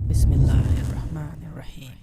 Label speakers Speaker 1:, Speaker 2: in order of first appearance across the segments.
Speaker 1: Bismillahirrahmanirrahim.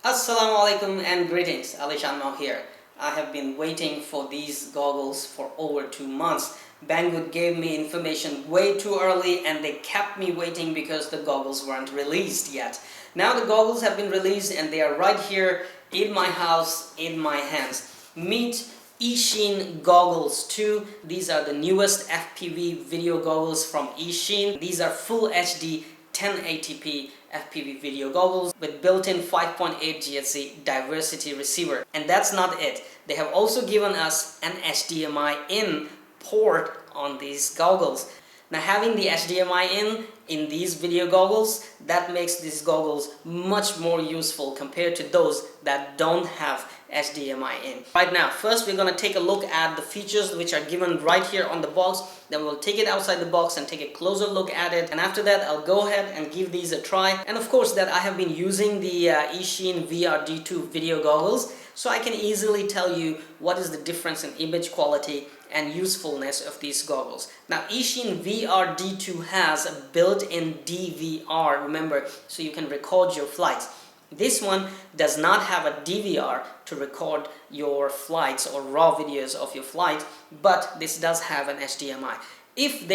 Speaker 2: Assalamu alaikum and greetings, AliShanMao here. I have been waiting for these goggles for over 2 months. Banggood gave me information way too early and they kept me waiting because the goggles weren't released yet. Now the goggles have been released and they are right here in my house, in my hands. Meet Eachine Goggles 2. These are the newest FPV video goggles from Eachine. These are full HD 1080p FPV video goggles with built-in 5.8 GHz diversity receiver. And that's not it. They have also given us an HDMI in port on these goggles. Now having the HDMI in these video goggles, that makes these goggles much more useful compared to those that don't have HDMI in. Right now, first we're going to take a look at the features which are given right here on the box. Then we'll take it outside the box and take a closer look at it. And after that, I'll go ahead and give these a try. And of course that I have been using the Eachine VRD2 video goggles, so I can easily tell you what is the difference in image quality and usefulness of these goggles. Now Eachine VRD2 has a built-in DVR, remember, so you can record your flights. This one does not have a DVR to record your flights or raw videos of your flight, but this does have an HDMI. If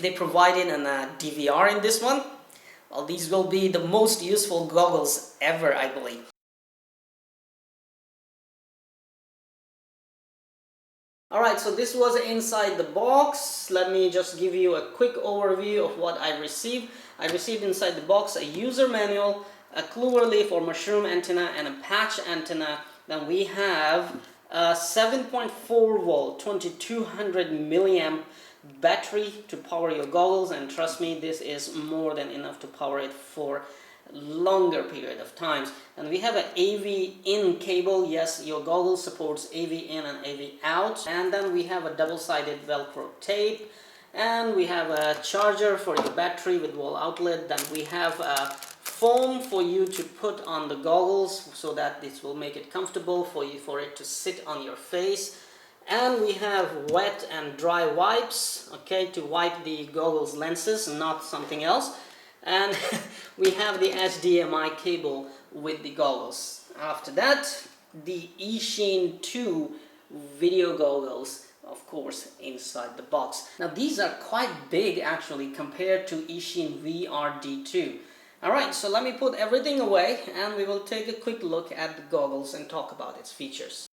Speaker 2: they provided a DVR in this one, well, these will be the most useful goggles ever, I believe. Alright, so this was inside the box. Let me just give you a quick overview of what I received. I received inside the box a user manual, a clover leaf or mushroom antenna, and a patch antenna. Then we have a 7.4 volt 2200 milliamp battery to power your goggles, and trust me, this is more than enough to power it for longer period of times. And we have an AV in cable. Yes, your goggle supports AV in and AV out. And then we have a double-sided velcro tape, and we have a charger for your battery with wall outlet. Then we have a foam for you to put on the goggles so that this will make it comfortable for it to sit on your face. And we have wet and dry wipes, okay, to wipe the goggles lenses, not something else. And we have the HDMI cable with the goggles. After that, the Eachine 2 video goggles, of course, inside the box. Now these are quite big actually compared to Eachine VRD2. Alright, so let me put everything away and we will take a quick look at the goggles and talk about its features.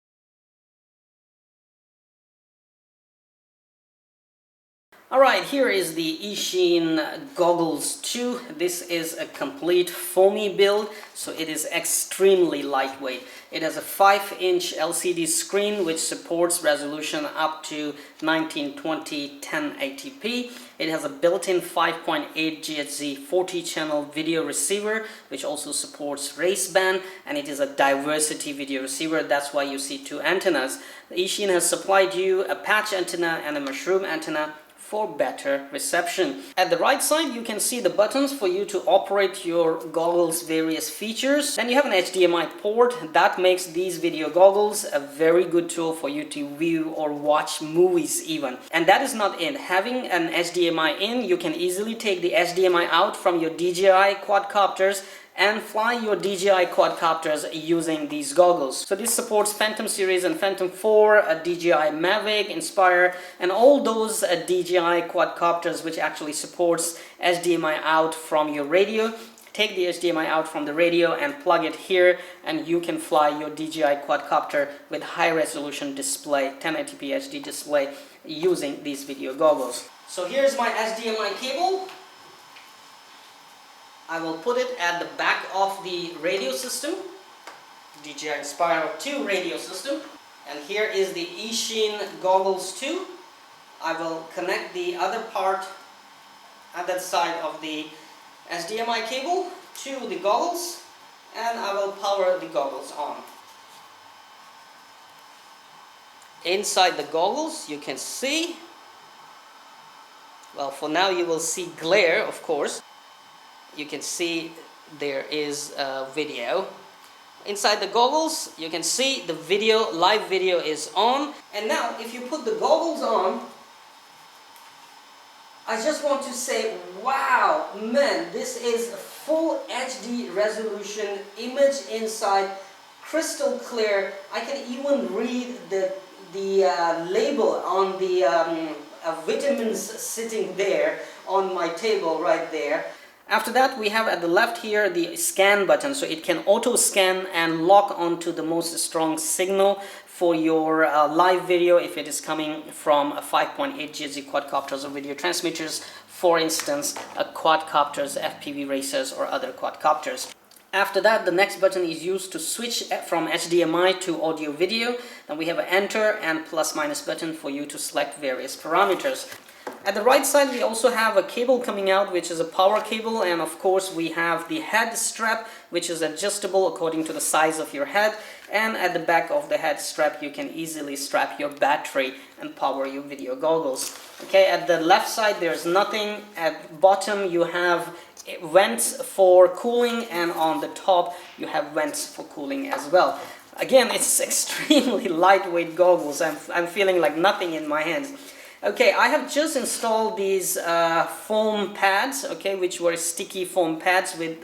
Speaker 2: Alright, here is the Eachine Goggles 2. This is a complete foamy build, so it is extremely lightweight. It has a 5-inch LCD screen which supports resolution up to 1920 1080p. It has a built-in 5.8 GHz 40-channel video receiver which also supports race band, and it is a diversity video receiver. That's why you see two antennas. Eachine has supplied you a patch antenna and a mushroom antenna for better reception. At the right side you can see the buttons for you to operate your goggles various features. Then you have an HDMI port that makes these video goggles a very good tool for you to view or watch movies even. And that is not it. Having an HDMI in, you can easily take the HDMI out from your DJI quadcopters and fly your DJI quadcopters using these goggles. So this supports Phantom series and Phantom 4, a DJI Mavic, Inspire, and all those DJI quadcopters which actually supports HDMI out from your radio. Take the HDMI out from the radio and plug it here, and you can fly your DJI quadcopter with high resolution display, 1080p HD display, using these video goggles. So here's my HDMI cable. I will put it at the back of the radio system, DJI Inspire 2 radio system. And here is the Eachine Goggles 2. I will connect the other part at that side of the HDMI cable to the goggles, and I will power the goggles on. Inside the goggles you can see, well, for now you will see glare, of course. you can see there is a video. Inside the goggles, you can see the video, live video is on. And now, if you put the goggles on, I just want to say, wow, man, this is a full HD resolution image inside, crystal clear. I can even read the label on the vitamins sitting there on my table right there. After that, we have at the left here the scan button, so it can auto scan and lock onto the most strong signal for your live video if it is coming from a 5.8 GHz quadcopters or video transmitters, for instance quadcopters, FPV racers or other quadcopters. After that, the next button is used to switch from HDMI to audio video. Then we have an enter and plus minus button for you to select various parameters. At the right side, we also have a cable coming out, which is a power cable, and of course we have the head strap, which is adjustable according to the size of your head. And at the back of the head strap, you can easily strap your battery and power your video goggles. Okay, at the left side there's nothing. At bottom you have vents for cooling, and on the top you have vents for cooling as well. Again, it's extremely lightweight goggles. I'm feeling like nothing in my hands. Okay, I have just installed these foam pads, okay, which were sticky foam pads with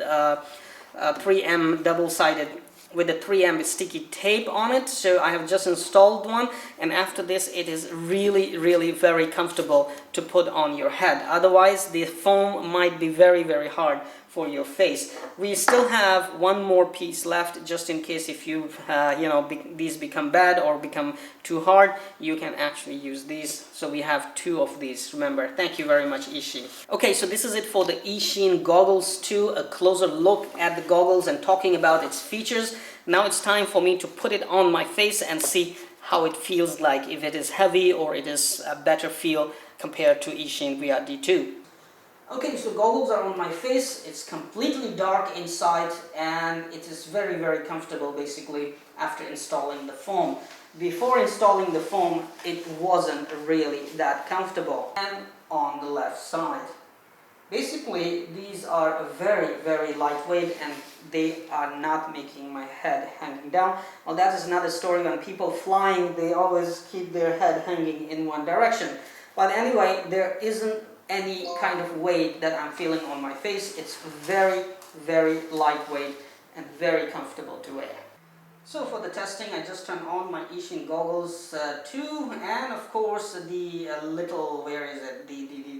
Speaker 2: 3M double-sided, with the 3M sticky tape on it. So I have just installed one, and after this it is really very comfortable to put on your head. Otherwise the foam might be very hard for your face. We still have one more piece left, just in case if you these become bad or become too hard, you can actually use these. So we have two of these, remember. Thank you very much, Eachine. Okay, so this is it for the Eachine Goggles 2, a closer look at the goggles and talking about its features. Now it's time for me to put it on my face and see how it feels like, if it is heavy or it is a better feel compared to Eachine VRD2. Okay, so goggles are on my face. It's completely dark inside and it is very comfortable basically after installing the foam. Before installing the foam, it wasn't really that comfortable. And on the left side, basically these are very lightweight and they are not making my head hanging down. Well, that is another story. When people flying, they always keep their head hanging in one direction. But anyway, there isn't any kind of weight that I'm feeling on my face. It's very lightweight and very comfortable to wear. So for the testing, I just turned on my Eachine Goggles 2, and of course the little, where is it,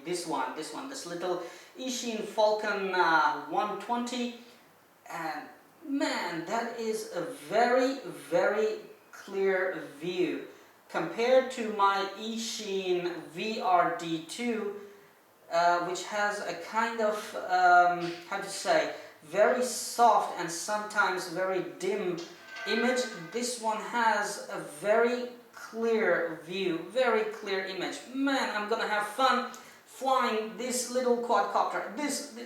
Speaker 2: this little Eachine Falcon 120, and man, that is a very clear view compared to my Eachine VRD2, which has a kind of, how to say, very soft and sometimes very dim image. This one has a very clear view, very clear image. Man, I'm gonna have fun flying this little quadcopter,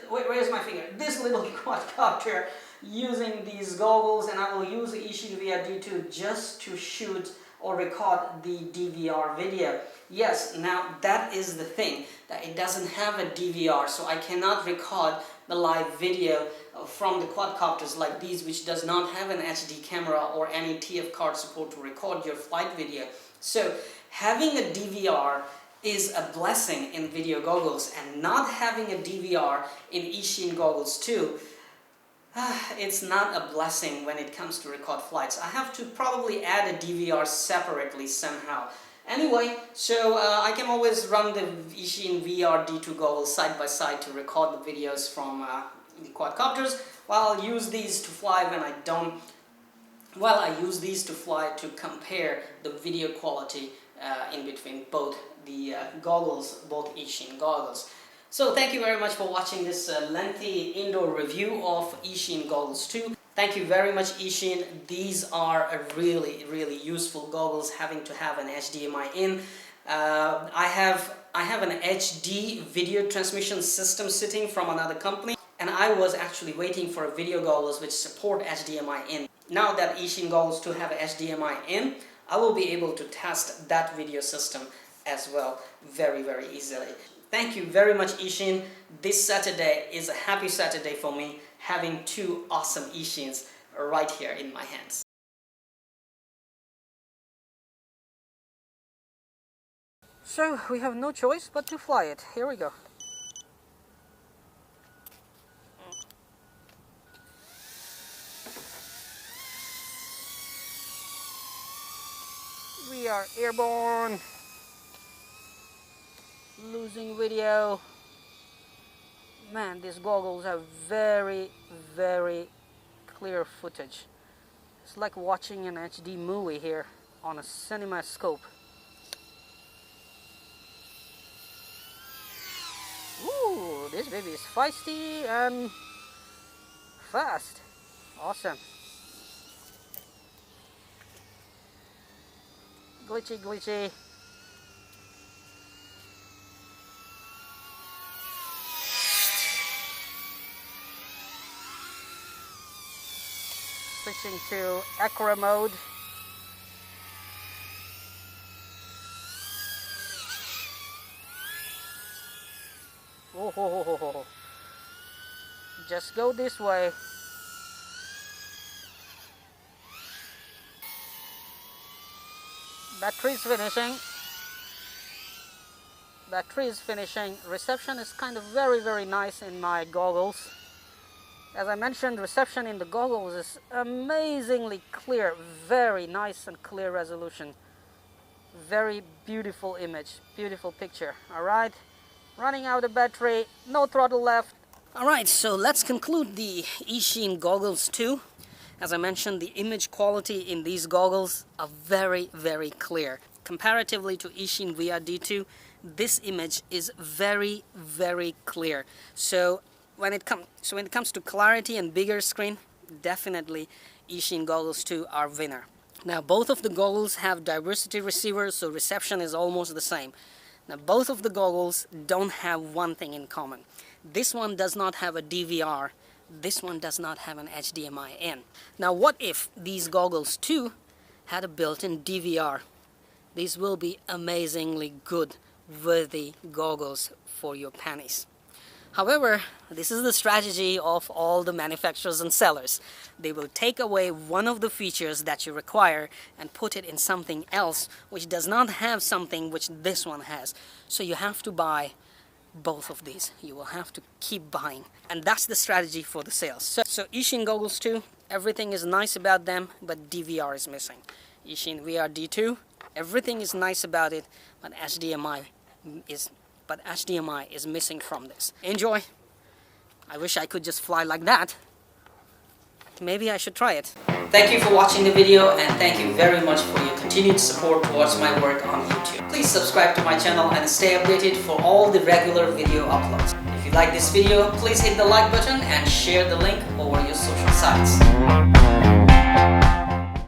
Speaker 2: where's my finger? This little quadcopter using these goggles, and I will use the Eachine VRD2 just to shoot or record the DVR video. Yes, now that is the thing, that it doesn't have a DVR, so I cannot record the live video from the quadcopters like these, which does not have an HD camera or any TF card support to record your flight video. So having a DVR is a blessing in video goggles, and not having a DVR in Eachine Goggles 2, it's not a blessing when it comes to record flights. I have to probably add a DVR separately somehow. Anyway, so I can always run the Eachine VRD2 goggles side by side to record the videos from the quadcopters, while I use these to fly when I don't. Well, I use these to fly to compare the video quality in between both the goggles, both Eachine goggles. So thank you very much for watching this lengthy indoor review of Eachine Goggles 2. Thank you very much, Eachine. These are a really useful goggles, having to have an HDMI in. I have an HD video transmission system sitting from another company, and I was actually waiting for a video goggles which support HDMI in. Now that Eachine Goggles 2 have HDMI in, I will be able to test that video system as well very easily. Thank you very much, Eachine. This Saturday is a happy Saturday for me, having two awesome Eachines right here in my hands. So we have no choice but to fly it. Here we go. We are airborne. Losing video. Man, these goggles have very, very clear footage. It's like watching an HD movie here on a cinema scope. Ooh, this baby is feisty and fast. Awesome. Glitchy, glitchy. Switching to Acro mode. Oh, just go this way. Battery is finishing. Battery is finishing. Reception is kind of very, very nice in my goggles. As I mentioned, reception in the goggles is amazingly clear. Very nice and clear resolution. Very beautiful image. Beautiful picture. Alright. Running out of battery. No throttle left. Alright, so let's conclude the Eachine goggles 2. As I mentioned, the image quality in these goggles are very, very clear. Comparatively to Eachine VR-D2, this image is very, very clear. So when it comes to clarity and bigger screen, definitely Eachine goggles 2 are winner. Now both of the goggles have diversity receivers, so reception is almost the same. Now both of the goggles don't have one thing in common. This one does not have a DVR. This one does not have an HDMI in. Now what if these goggles too had a built-in DVR? These will be amazingly good, worthy goggles for your panties. However, this is the strategy of all the manufacturers and sellers. They will take away one of the features that you require and put it in something else which does not have something which this one has. So you have to buy both of these. You will have to keep buying. And that's the strategy for the sales. So Eachine goggles 2, everything is nice about them, but DVR is missing. Eachine VR-D2, everything is nice about it, but HDMI is missing from this. Enjoy. I wish I could just fly like that. Maybe I should try it. Thank you for watching the video, and thank you very much for your continued support towards my work on YouTube. Please subscribe to my channel and stay updated for all the regular video uploads. If you like this video, please hit the like button and share the link over your social sites.